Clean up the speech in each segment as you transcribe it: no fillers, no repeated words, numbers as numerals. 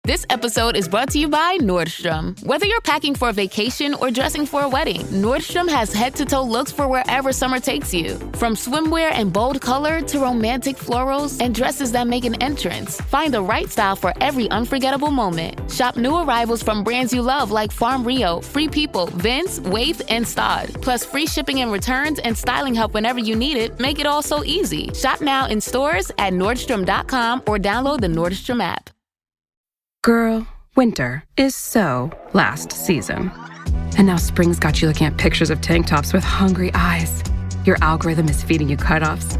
This episode is brought to you by Nordstrom. Whether you're packing for a vacation or dressing for a wedding, Nordstrom has head-to-toe looks for wherever summer takes you. From swimwear and bold color to romantic florals and dresses that make an entrance, find the right style for every unforgettable moment. Shop new arrivals from brands you love like Farm Rio, Free People, Vince, Wait, and Stod. Plus free shipping and returns and styling help whenever you need it make it all so easy. Shop now in stores at Nordstrom.com or download the Nordstrom app. Girl, winter is so last season. And now spring's got you looking at pictures of tank tops with hungry eyes. Your algorithm is feeding you cutoffs.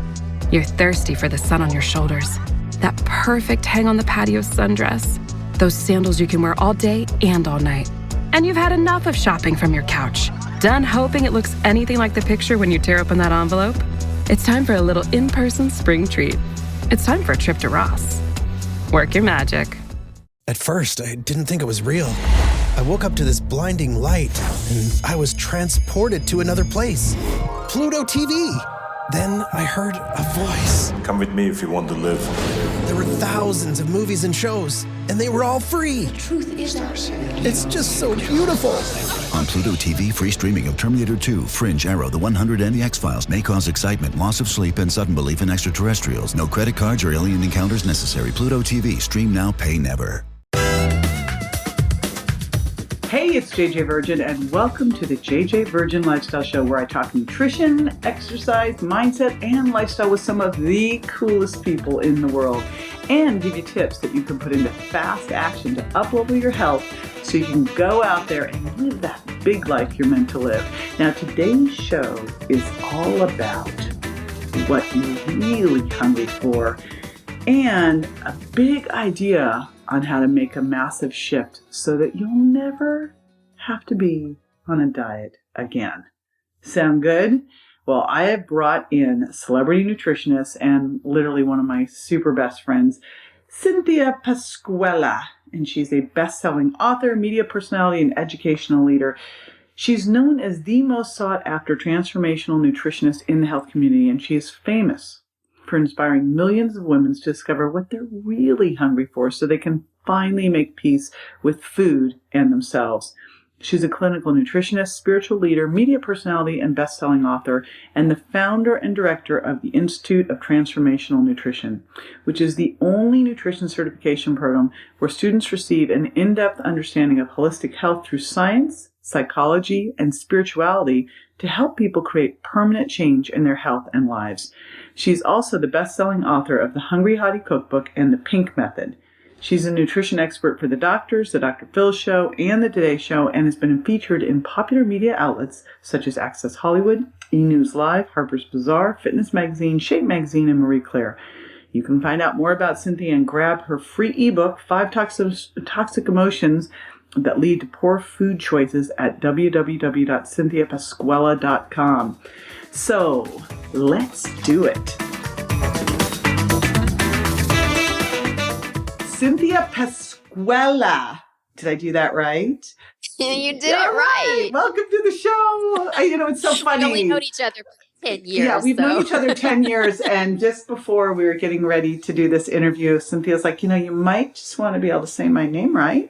You're thirsty for the sun on your shoulders. That perfect hang on the patio sundress. Those sandals you can wear all day and all night. And you've had enough of shopping from your couch. Done hoping it looks anything like the picture when you tear open that envelope? It's time for a little in-person spring treat. It's time for a trip to Ross. Work your magic. At first, I didn't think it was real. I woke up to this blinding light, and I was transported to another place. Pluto TV! Then I heard a voice. Come with me if you want to live. There were thousands of movies and shows, and they were all free. The truth is ours. It's just so beautiful. On Pluto TV, free streaming of Terminator 2, Fringe, Arrow, The 100, and The X-Files may cause excitement, loss of sleep, and sudden belief in extraterrestrials. No credit cards or alien encounters necessary. Pluto TV. Stream now, pay never. Hey, it's JJ Virgin, and welcome to the JJ Virgin Lifestyle Show, where I talk nutrition, exercise, mindset, and lifestyle with some of the coolest people in the world, and give you tips that you can put into fast action to up-level your health so you can go out there and live that big life you're meant to live. Now, today's show is all about what you're really hungry for and a big idea on how to make a massive shift so that you'll never have to be on a diet again. Sound good? Well, I have brought in celebrity nutritionist and literally one of my super best friends, Cynthia Pasquella, and she's a best-selling author, media personality, and educational leader. She's known as the most sought-after transformational nutritionist in the health community, and she is famous for inspiring millions of women to discover what they're really hungry for so they can finally make peace with food and themselves. She's a clinical nutritionist, spiritual leader, media personality, and best-selling author, and the founder and director of the Institute of Transformational Nutrition, which is the only nutrition certification program where students receive an in-depth understanding of holistic health through science, psychology, and spirituality to help people create permanent change in their health and lives. She's also the best-selling author of the Hungry Hottie Cookbook and the Pink Method. She's a nutrition expert for The Doctors, The Dr. Phil Show, and The Today Show, and has been featured in popular media outlets such as Access Hollywood, E! News Live, Harper's Bazaar, Fitness Magazine, Shape Magazine, and Marie Claire. You can find out more about Cynthia and grab her free ebook, 5 Toxic Emotions that Lead to Poor Food Choices at www.cynthiapasquella.com. So, let's do it. Cynthia Pasquella. Did I do that right? You did it right. Welcome to the show. It's so funny. We've known each other for 10 years. Yeah, we've known each other 10 years. And just before we were getting ready to do this interview, Cynthia's like, you might just want to be able to say my name right.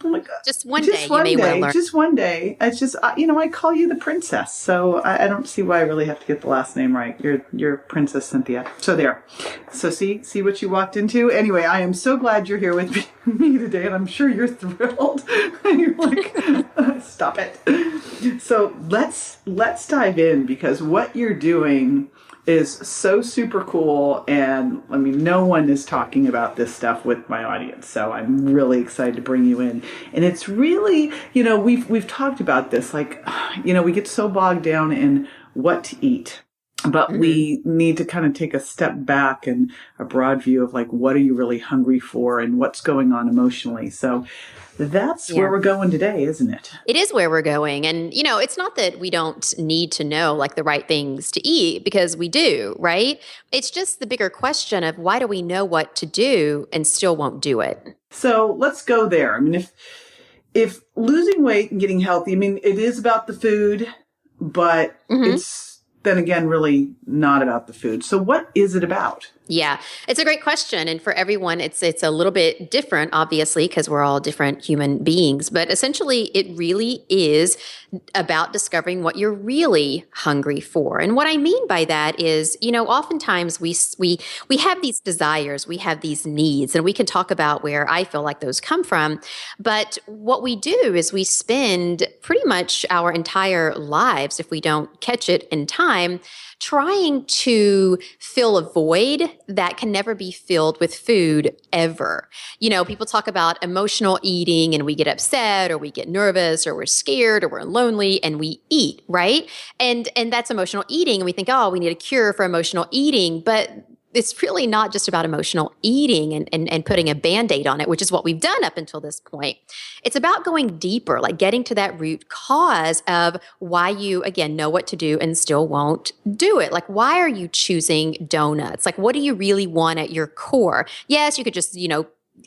I'm like, just one day, you may well learn. Just one day. It's just, I call you the princess, so I don't see why I really have to get the last name right. You're Princess Cynthia. So there. So see what you walked into? Anyway, I am so glad you're here with me today, and I'm sure you're thrilled. And you're like, stop it. So let's dive in, because what you're doing is so super cool, and no one is talking about this stuff with my audience, so I'm really excited to bring you in. And it's really, we've talked about this, we get so bogged down in what to eat, but we need to kind of take a step back and a broad view of what are you really hungry for and what's going on emotionally. So that's where we're going today, isn't it? It is where we're going. And, it's not that we don't need to know the right things to eat, because we do, right? It's just the bigger question of, why do we know what to do and still won't do it? So let's go there. If losing weight and getting healthy, it is about the food, but it's then again really not about the food. So what is it about? Yeah, it's a great question. And for everyone, it's a little bit different, obviously, because we're all different human beings. But essentially, it really is about discovering what you're really hungry for. And what I mean by that is, oftentimes we have these desires, we have these needs, and we can talk about where I feel like those come from. But what we do is we spend pretty much our entire lives, if we don't catch it in time, trying to fill a void that can never be filled with food ever. People talk about emotional eating and we get upset or we get nervous or we're scared or we're lonely and we eat, right? And that's emotional eating. And we think, oh, we need a cure for emotional eating. But it's really not just about emotional eating and putting a Band-Aid on it, which is what we've done up until this point. It's about going deeper, like getting to that root cause of why you, again, know what to do and still won't do it. Like, why are you choosing donuts? Like, what do you really want at your core? Yes, you could just,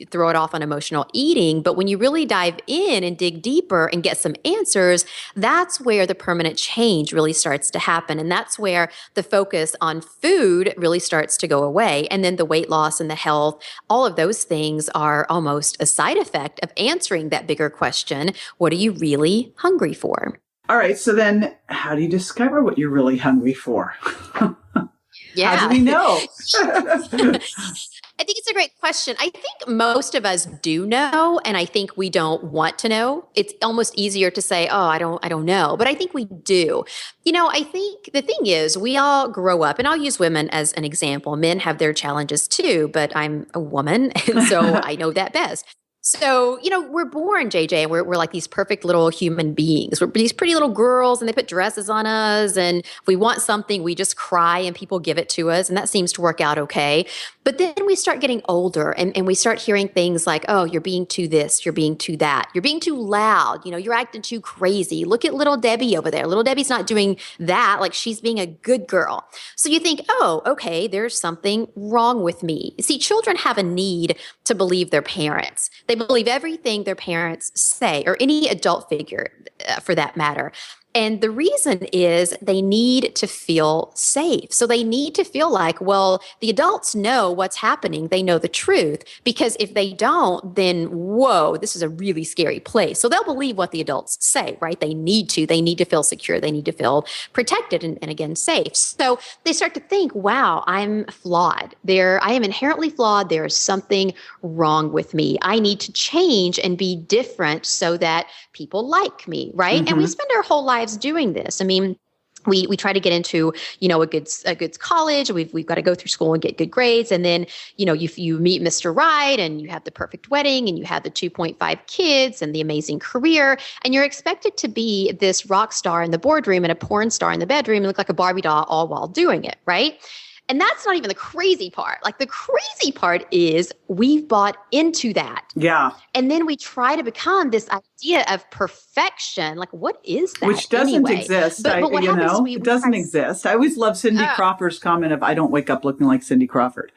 throw it off on emotional eating. But when you really dive in and dig deeper and get some answers, that's where the permanent change really starts to happen. And that's where the focus on food really starts to go away. And then the weight loss and the health, all of those things are almost a side effect of answering that bigger question, what are you really hungry for? All right. So then how do you discover what you're really hungry for? Yeah. How do we know? I think it's a great question. I think most of us do know, and I think we don't want to know. It's almost easier to say, "Oh, I don't know," but I think we do. I think the thing is, we all grow up, and I'll use women as an example. Men have their challenges too, but I'm a woman, and so I know that best. So, we're born, JJ, and we're like these perfect little human beings. We're these pretty little girls, and they put dresses on us. And if we want something, we just cry and people give it to us. And that seems to work out okay. But then we start getting older and we start hearing things like, oh, you're being too this, you're being too that, you're being too loud, you're acting too crazy. Look at little Debbie over there. Little Debbie's not doing that. Like, she's being a good girl. So you think, oh, okay, there's something wrong with me. See, children have a need to believe their parents. They believe everything their parents say, or any adult figure for that matter. And the reason is they need to feel safe. So they need to feel like, well, the adults know what's happening. They know the truth. Because if they don't, then, whoa, this is a really scary place. So they'll believe what the adults say, right? They need to. They need to feel secure. They need to feel protected and again, safe. So they start to think, wow, I'm flawed. I am inherently flawed. There is something wrong with me. I need to change and be different so that people like me, right? Mm-hmm. And we spend our whole lives doing this. I mean, we try to get into, a good college. We've got to go through school and get good grades. And then, you meet Mr. Right and you have the perfect wedding and you have the 2.5 kids and the amazing career. And you're expected to be this rock star in the boardroom and a porn star in the bedroom and look like a Barbie doll all while doing it, right? And that's not even the crazy part. Like, the crazy part is we've bought into that. Yeah. And then we try to become this idea of perfection. Like, what is that? Which doesn't exist. But what happens is it doesn't exist. I always love Cindy Crawford's comment of, I don't wake up looking like Cindy Crawford.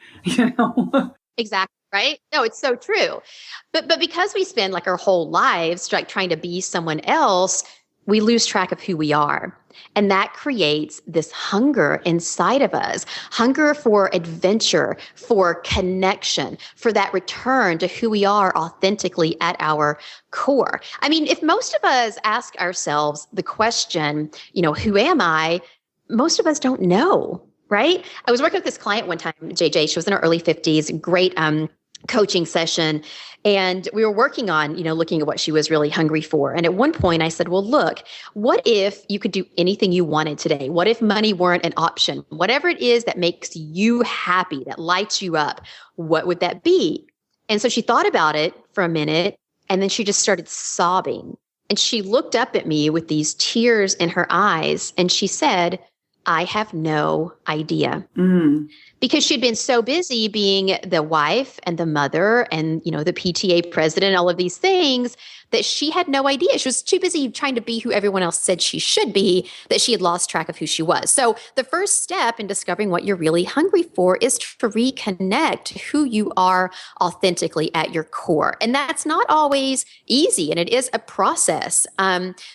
Exactly. Right? No, it's so true. But because we spend like our whole lives like trying to be someone else, we lose track of who we are. And that creates this hunger inside of us, hunger for adventure, for connection, for that return to who we are authentically at our core. I mean, if most of us ask ourselves the question, who am I? Most of us don't know, right? I was working with this client one time, JJ. She was in her early 50s, great coaching session. And we were working on, looking at what she was really hungry for. And at one point I said, well, look, what if you could do anything you wanted today? What if money weren't an option? Whatever it is that makes you happy, that lights you up, what would that be? And so she thought about it for a minute and then she just started sobbing. And she looked up at me with these tears in her eyes and she said, I have no idea. Mm. Because she'd been so busy being the wife and the mother and, the PTA president, all of these things, that she had no idea. She was too busy trying to be who everyone else said she should be, that she had lost track of who she was. So the first step in discovering what you're really hungry for is to reconnect to who you are authentically at your core. And that's not always easy, and it is a process.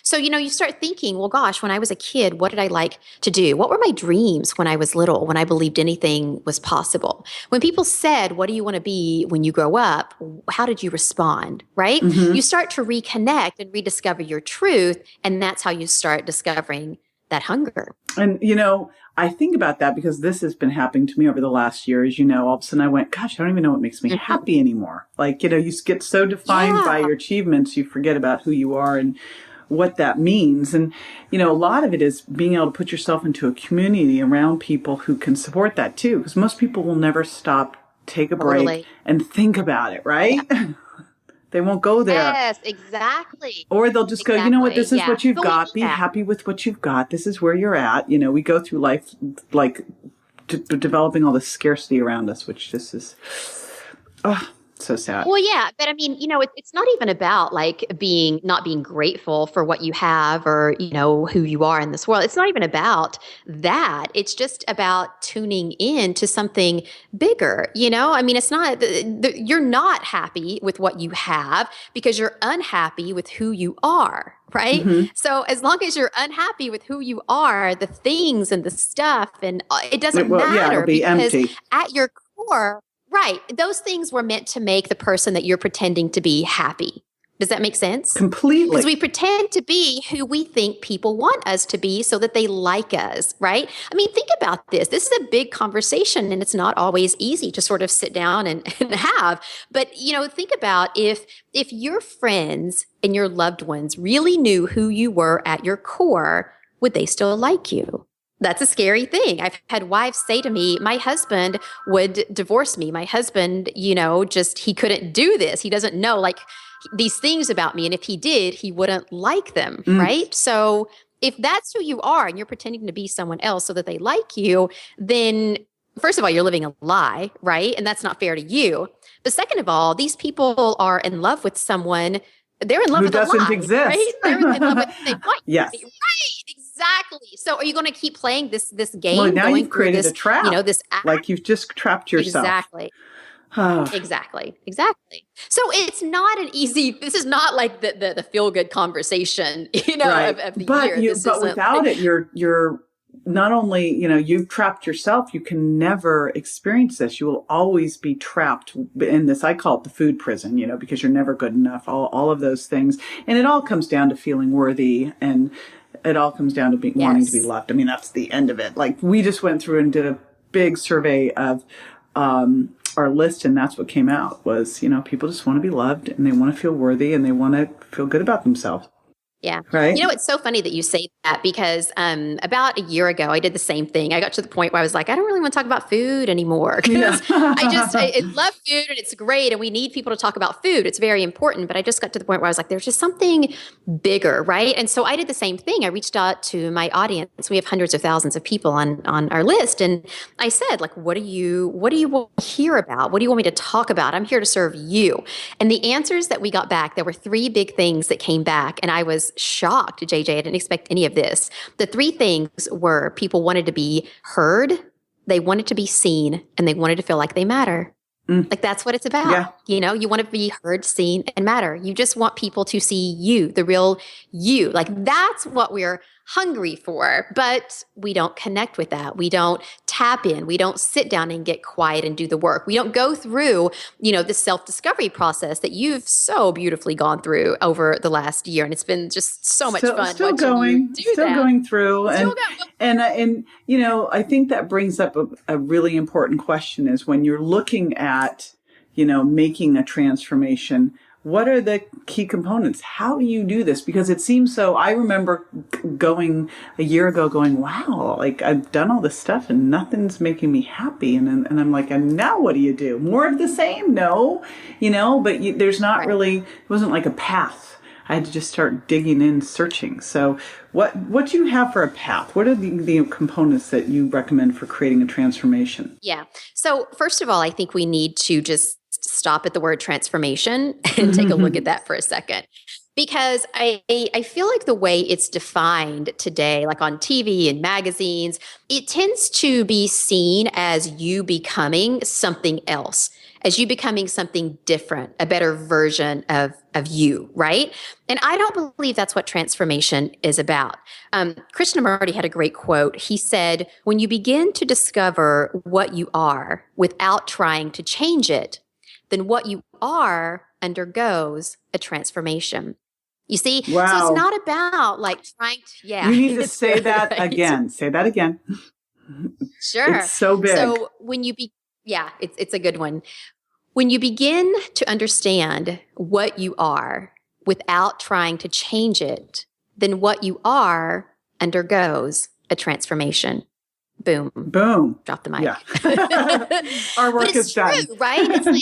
So, you start thinking, well, gosh, when I was a kid, what did I like to do? what were my dreams when I was little, when I believed anything was possible? When people said, what do you want to be when you grow up? How did you respond, right? Mm-hmm. You start to reconnect and rediscover your truth. And that's how you start discovering that hunger. And, I think about that because this has been happening to me over the last year. As you know, all of a sudden I went, gosh, I don't even know what makes me happy anymore. Like, you get so defined by your achievements, you forget about who you are and what that means. And, a lot of it is being able to put yourself into a community around people who can support that too. Because most people will never stop, take a break and think about it, right? Yeah. They won't go there. Yes, exactly. Or they'll just go, you know what, this is what you've got. Be happy with what you've got. This is where you're at. We go through life like developing all this scarcity around us, which just is, so sad. Well, yeah. But I mean, it's not even about like not being grateful for what you have or, who you are in this world. It's not even about that. It's just about tuning in to something bigger. I mean, it's not, you're not happy with what you have because you're unhappy with who you are. Right. Mm-hmm. So as long as you're unhappy with who you are, the things and the stuff, and it doesn't matter it'll be because empty. At your core, right. Those things were meant to make the person that you're pretending to be happy. Does that make sense? Completely. Because we pretend to be who we think people want us to be so that they like us, right? I mean, think about this. This is a big conversation and it's not always easy to sort of sit down and have. But, think about if your friends and your loved ones really knew who you were at your core, would they still like you? That's a scary thing. I've had wives say to me, my husband would divorce me. My husband, he couldn't do this. He doesn't know like these things about me. And if he did, he wouldn't like them. Right. So if that's who you are and you're pretending to be someone else so that they like you, then first of all, you're living a lie. Right. And that's not fair to you. But second of all, these people are in love with someone. They're in love with a lie. Who doesn't exist. Right? They're in love with they want yes. Right. Exactly. So are you going to keep playing this game? Well, now you've created a trap. This act? Like you've just trapped yourself. Exactly. Exactly. So it's not this is not like the feel good conversation, right. of the but year. But without it, you're not only, you've trapped yourself, you can never experience this. You will always be trapped in this. I call it the food prison, because you're never good enough, all of those things. And it all comes down to feeling worthy, and it all comes down to wanting to be loved. I mean, that's the end of it. Like we just went through and did a big survey of, our list, and that's what came out was, people just want to be loved and they want to feel worthy and they want to feel good about themselves. Yeah. Right. It's so funny that you say that because about a year ago, I did the same thing. I got to the point where I was like, I don't really want to talk about food anymore because I love food and it's great. And we need people to talk about food. It's very important. But I just got to the point where I was like, there's just something bigger. Right. And so I did the same thing. I reached out to my audience. We have hundreds of thousands of people on our list. And I said, like, what do you want to hear about? What do you want me to talk about? I'm here to serve you. And the answers that we got back, there were 3 big things that came back. And I was shocked, JJ. I didn't expect any of this. The 3 things were people wanted to be heard, they wanted to be seen, and they wanted to feel like they matter. Like that's what it's about. Yeah. You want to be heard, seen, and matter. You just want people to see you, the real you. Like that's what we're hungry for, but we don't connect with that. We don't tap in. We don't sit down and get quiet and do the work. We don't go through, the self-discovery process that you've so beautifully gone through over the last year. And it's been just so much fun. Still going through. And I think that brings up a really important question is when you're looking at, making a transformation, what are the key components? How do you do this? Because it seems so, I remember going a year ago going, wow, like I've done all this stuff and nothing's making me happy. And I'm like, and now what do you do? More of the same? No, but there's not really, it wasn't like a path. I had to just start digging in, searching. So what do you have for a path? What are the components that you recommend for creating a transformation? Yeah. So first of all, I think we need to just stop at the word transformation and take a look at that for a second. Because I feel like the way it's defined today, like on TV and magazines, it tends to be seen as you becoming something else, as you becoming something different, a better version of you, right? And I don't believe that's what transformation is about. Krishnamurti had a great quote. He said, when you begin to discover what you are without trying to change it, then what you are undergoes a transformation. You see, Wow. so it's not about like trying to, yeah. You need to say good, that right? again. Say that again. Sure. It's so big. So when you it's a good one. When you begin to understand what you are without trying to change it, then what you are undergoes a transformation. Boom. Boom. Drop the mic. Yeah. Our work but it's is true, done. right? It's like,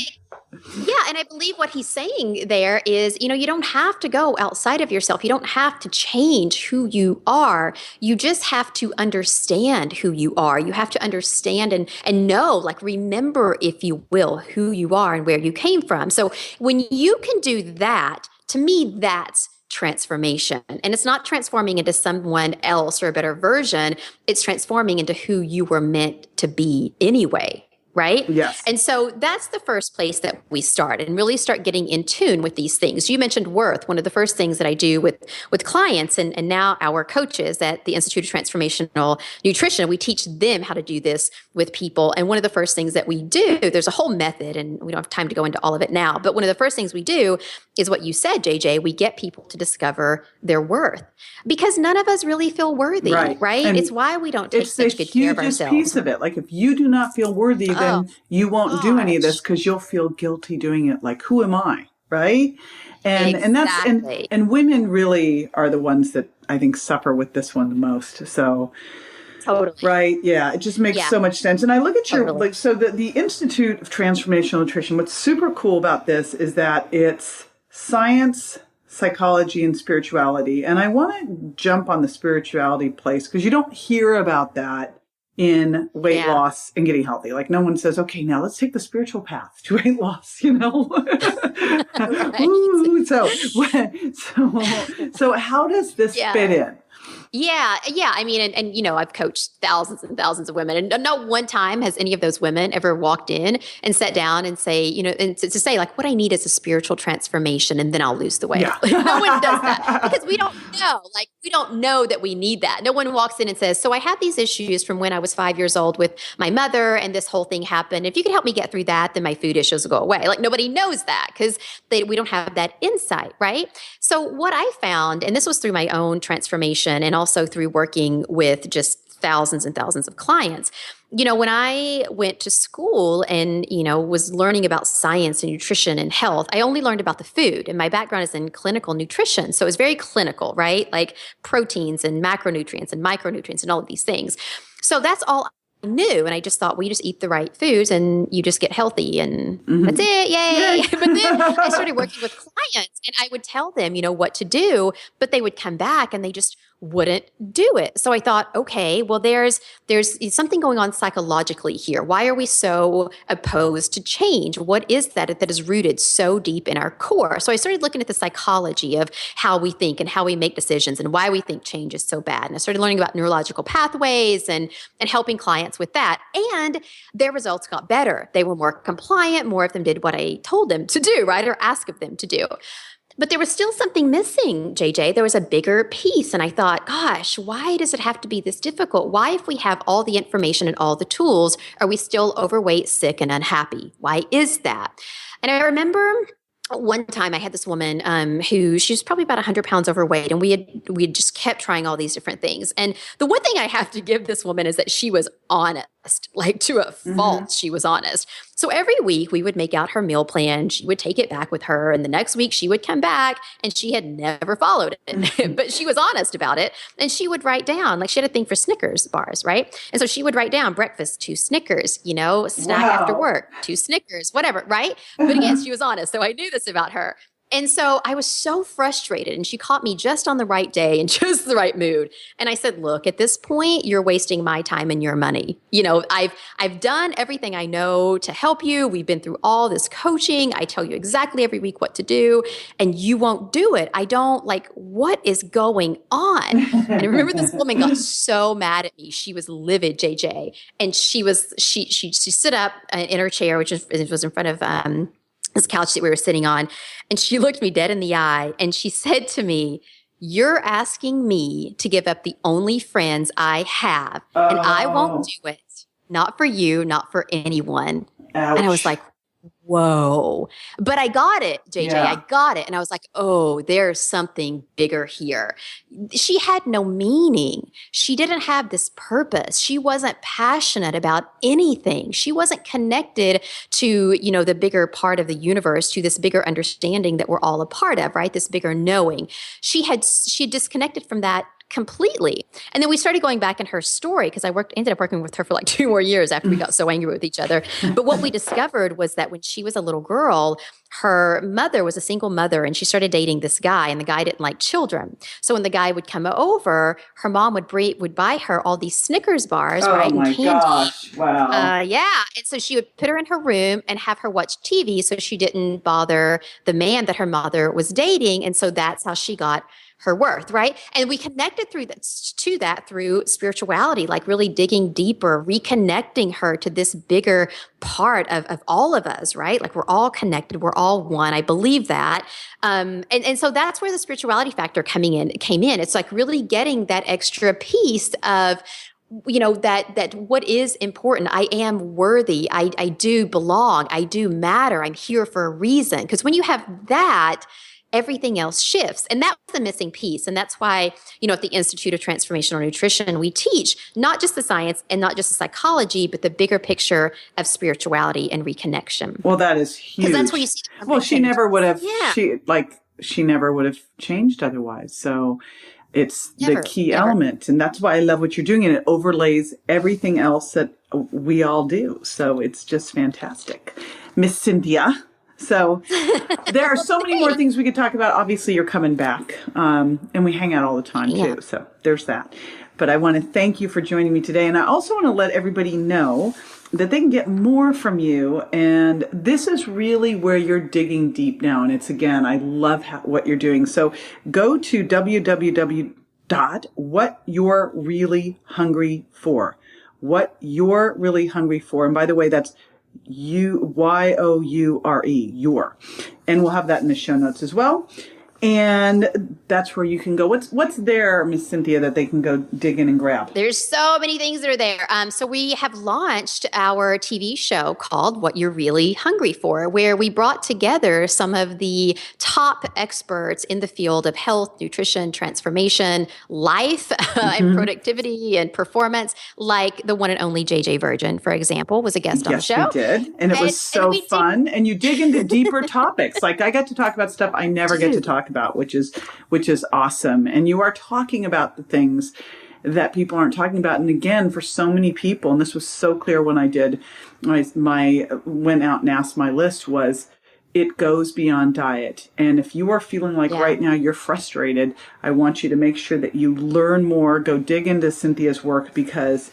yeah. And I believe what he's saying there is, you don't have to go outside of yourself. You don't have to change who you are. You just have to understand who you are. You have to understand and know, like, remember, if you will, who you are and where you came from. So when you can do that, to me, that's transformation. And it's not transforming into someone else or a better version. It's transforming into who you were meant to be anyway. Right? Yes. And so that's the first place that we start and really start getting in tune with these things. You mentioned worth. One of the first things that I do with clients and now our coaches at the Institute of Transformational Nutrition, we teach them how to do this with people. And one of the first things that we do, there's a whole method, and we don't have time to go into all of it now, but one of the first things we do is what you said, JJ. We get people to discover their worth because none of us really feel worthy, right? And it's why we don't take such good care of ourselves. It's the hugest piece of it. Like, if you do not feel worthy, then you won't do any of this because you'll feel guilty doing it. Like, who am I? Right. And that's, and women really are the ones that I think suffer with this one the most. So, totally. Right. Yeah. It just makes so much sense. And I look at your, so the Institute of Transformational Nutrition, what's super cool about this is that it's science, psychology, and spirituality. And I want to jump on the spirituality place because you don't hear about that in weight loss and getting healthy. Like, no one says, okay, now let's take the spiritual path to weight loss, Ooh, so how does this fit in? Yeah. I mean, and I've coached thousands and thousands of women, and not one time has any of those women ever walked in and sat down and say, and to say like, what I need is a spiritual transformation, and then I'll lose the weight. Yeah. No one does that because we don't know. Like, we don't know that we need that. No one walks in and says, so I had these issues from when I was 5 years old with my mother, and this whole thing happened. If you could help me get through that, then my food issues will go away. Like, nobody knows that because we don't have that insight, right? So what I found, and this was through my own transformation and also through working with just thousands and thousands of clients. When I went to school and, was learning about science and nutrition and health, I only learned about the food. And my background is in clinical nutrition. So it was very clinical, right? Like proteins and macronutrients and micronutrients and all of these things. So that's all I knew. And I just thought, well, you just eat the right foods and you just get healthy and that's it. Yay. But then I started working with clients and I would tell them, what to do, but they would come back and they just wouldn't do it. So I thought, okay, well, there's something going on psychologically here. Why are we so opposed to change? What is that is rooted so deep in our core? So I started looking at the psychology of how we think and how we make decisions and why we think change is so bad. And I started learning about neurological pathways and helping clients with that. And their results got better. They were more compliant. More of them did what I told them to do, right? Or ask of them to do. But there was still something missing, JJ. There was a bigger piece. And I thought, gosh, why does it have to be this difficult? Why, if we have all the information and all the tools, are we still overweight, sick, and unhappy? Why is that? And I remember one time I had this woman who she was probably about 100 pounds overweight, and we had just kept trying all these different things. And the one thing I have to give this woman is that she was honest, like to a fault. She was honest. So every week we would make out her meal plan. She would take it back with her. And the next week she would come back and she had never followed it, but she was honest about it. And she would write down, like she had a thing for Snickers bars, right? And so she would write down breakfast, 2 Snickers, snack after work, 2 Snickers, whatever, right? But again, she was honest. So I knew this about her. And so I was so frustrated, and she caught me just on the right day and just the right mood. And I said, look, at this point, you're wasting my time and your money. I've done everything I know to help you. We've been through all this coaching. I tell you exactly every week what to do, and you won't do it. I don't what is going on? And I remember this woman got so mad at me. She was livid, JJ. And she stood up in her chair, which was in front of this couch that we were sitting on. And she looked me dead in the eye and she said to me, you're asking me to give up the only friends I have, and I won't do it. Not for you, not for anyone. Ouch. And I was like, whoa. But I got it, JJ. Yeah. I got it. And I was like, oh, there's something bigger here. She had no meaning. She didn't have this purpose. She wasn't passionate about anything. She wasn't connected to, the bigger part of the universe, to this bigger understanding that we're all a part of, right? This bigger knowing. She had disconnected from that completely. And then we started going back in her story because I ended up working with her for 2 more years after we got so angry with each other. But what we discovered was that when she was a little girl, her mother was a single mother and she started dating this guy, and the guy didn't like children. So when the guy would come over, her mom would buy her all these Snickers bars, right? Oh my and candy. gosh. Wow. Yeah. And so she would put her in her room and have her watch TV so she didn't bother the man that her mother was dating. And so that's how she got her worth, right? And we connected through spirituality, really digging deeper, reconnecting her to this bigger part of all of us, right? We're all connected, we're all one. I believe that. And so that's where the spirituality factor came in. It's really getting that extra piece of that what is important. I am worthy. I do belong. I do matter. I'm here for a reason. Because when you have that, everything else shifts. And that was the missing piece. And that's why, at the Institute of Transformational Nutrition, we teach not just the science and not just the psychology, but the bigger picture of spirituality and reconnection. Well, that is huge. Because that's where you see the Well, she never would have, Yeah. she never would have changed otherwise. So it's Never, the key never. element. And that's why I love what you're doing. And it overlays everything else that we all do. So it's just fantastic. Miss Cynthia. So there are so many more things we could talk about. Obviously, you're coming back, and we hang out all the time, too. So there's that. But I want to thank you for joining me today. And I also want to let everybody know that they can get more from you. And this is really where you're digging deep now. And it's, again, I love what you're doing. So go to www.whatyou'rereallyhungryfor. What you're really hungry for. And by the way, that's Youre, your. And we'll have that in the show notes as well. And that's where you can go. What's there, Miss Cynthia, that they can go dig in and grab? There's so many things that are there. So we have launched our TV show called What You're Really Hungry For, where we brought together some of the top experts in the field of health, nutrition, transformation, life, and productivity and performance, like the one and only JJ Virgin, for example, was a guest on the show. Yes, we did. And it was so fun. And you dig into deeper topics. I got to talk about stuff I never get to talk about, which is awesome. And you are talking about the things that people aren't talking about. And again, for so many people, and this was so clear when I did my went out and asked my list, was it goes beyond diet. And if you are feeling like right now you're frustrated, I want you to make sure that you learn more, go dig into Cynthia's work, because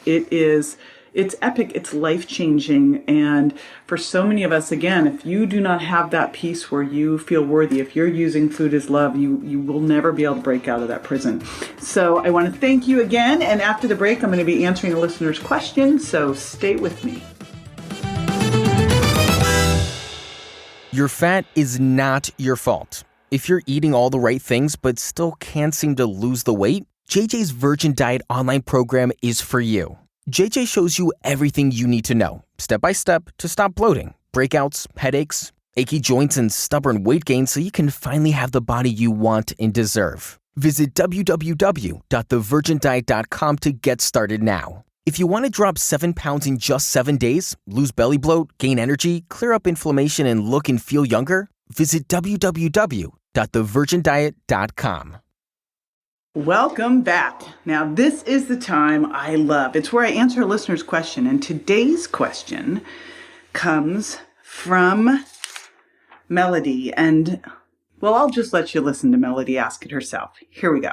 it's epic. It's life-changing. And for so many of us, again, if you do not have that piece where you feel worthy, if you're using food as love, you will never be able to break out of that prison. So I want to thank you again. And after the break, I'm going to be answering the listeners' questions. So stay with me. Your fat is not your fault. If you're eating all the right things but still can't seem to lose the weight, JJ's Virgin Diet online program is for you. JJ shows you everything you need to know, step by step, to stop bloating, breakouts, headaches, achy joints, and stubborn weight gain, so you can finally have the body you want and deserve. Visit www.thevirgindiet.com to get started now. If you want to drop 7 pounds in just 7 days, lose belly bloat, gain energy, clear up inflammation, and look and feel younger, visit www.thevirgindiet.com. Welcome back. Now, this is the time I love. It's where I answer a listener's question. And today's question comes from Melody. And Well, I'll just let you listen to Melody ask it herself. Here we go.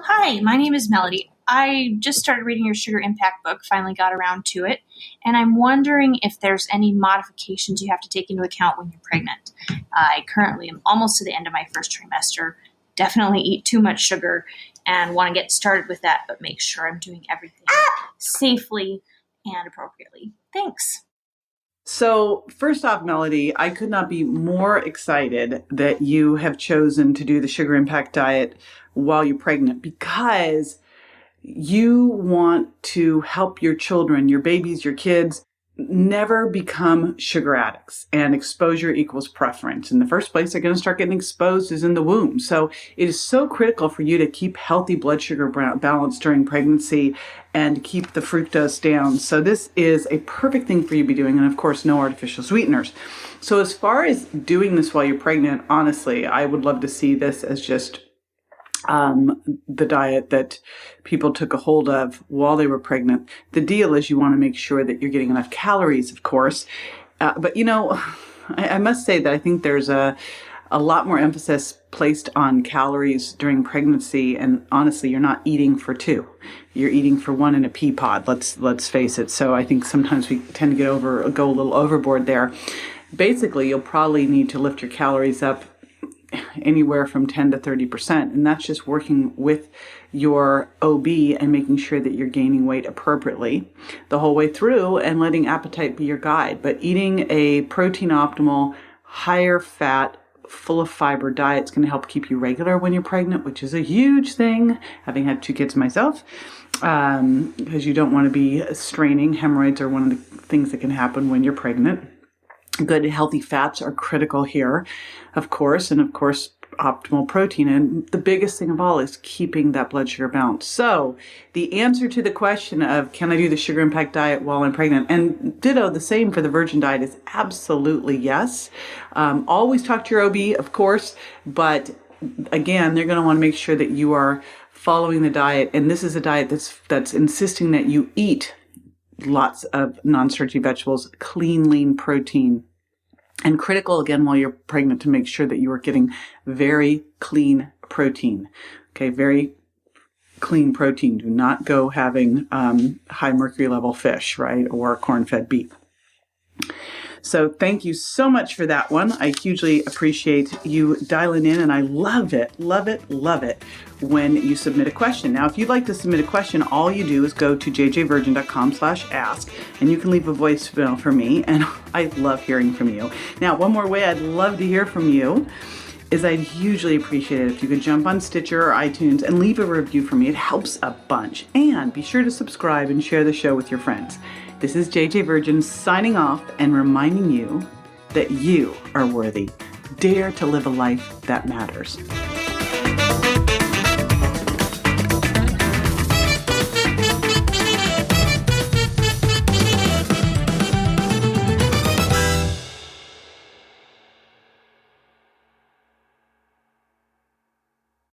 Hi, my name is Melody. I just started reading your Sugar Impact book, finally got around to it, and I'm wondering if there's any modifications you have to take into account when you're pregnant. I currently am almost to the end of my first trimester, definitely eat too much sugar, and want to get started with that, but make sure I'm doing everything safely and appropriately. Thanks. So first off, Melody, I could not be more excited that you have chosen to do the Sugar Impact diet while you're pregnant, because you want to help your children, your babies, your kids, never become sugar addicts. And exposure equals preference. In the first place, they're going to start getting exposed is in the womb. So it is so critical for you to keep healthy blood sugar balance during pregnancy and keep the fructose down. So this is a perfect thing for you to be doing. And of course, no artificial sweeteners. So as far as doing this while you're pregnant, honestly, I would love to see this as just the diet that people took a hold of while they were pregnant. The deal is you want to make sure that you're getting enough calories, of course. But, I must say that I think there's a lot more emphasis placed on calories during pregnancy. And honestly, you're not eating for two. You're eating for one in a pea pod. Let's face it. So I think sometimes we tend to go a little overboard there. Basically, you'll probably need to lift your calories up anywhere from 10 to 30%. And that's just working with your OB and making sure that you're gaining weight appropriately the whole way through and letting appetite be your guide. But eating a protein optimal, higher fat, full of fiber diet is going to help keep you regular when you're pregnant, which is a huge thing, having had 2 kids myself, because you don't want to be straining. Hemorrhoids are one of the things that can happen when you're pregnant. Good healthy fats are critical here, of course, and of course, optimal protein. And the biggest thing of all is keeping that blood sugar balance. So the answer to the question of, can I do the Sugar Impact diet while I'm pregnant? And ditto, the same for the Virgin diet, is absolutely yes. Always talk to your OB, of course, but again, they're going to want to make sure that you are following the diet. And this is a diet that's insisting that you eat lots of non-starchy vegetables, clean, lean protein. And critical, again, while you're pregnant, to make sure that you are getting very clean protein. Okay, very clean protein. Do not go having high mercury level fish, right, or corn-fed beef. So thank you so much for that one. I hugely appreciate you dialing in, and I love it when you submit a question. Now, if you'd like to submit a question, all you do is go to jjvirgin.com/ask, and you can leave a voicemail for me, and I love hearing from you. Now, one more way I'd love to hear from you is I'd hugely appreciate it if you could jump on Stitcher or iTunes and leave a review for me. It helps a bunch. And be sure to subscribe and share the show with your friends. This is JJ Virgin signing off and reminding you that you are worthy. Dare to live a life that matters.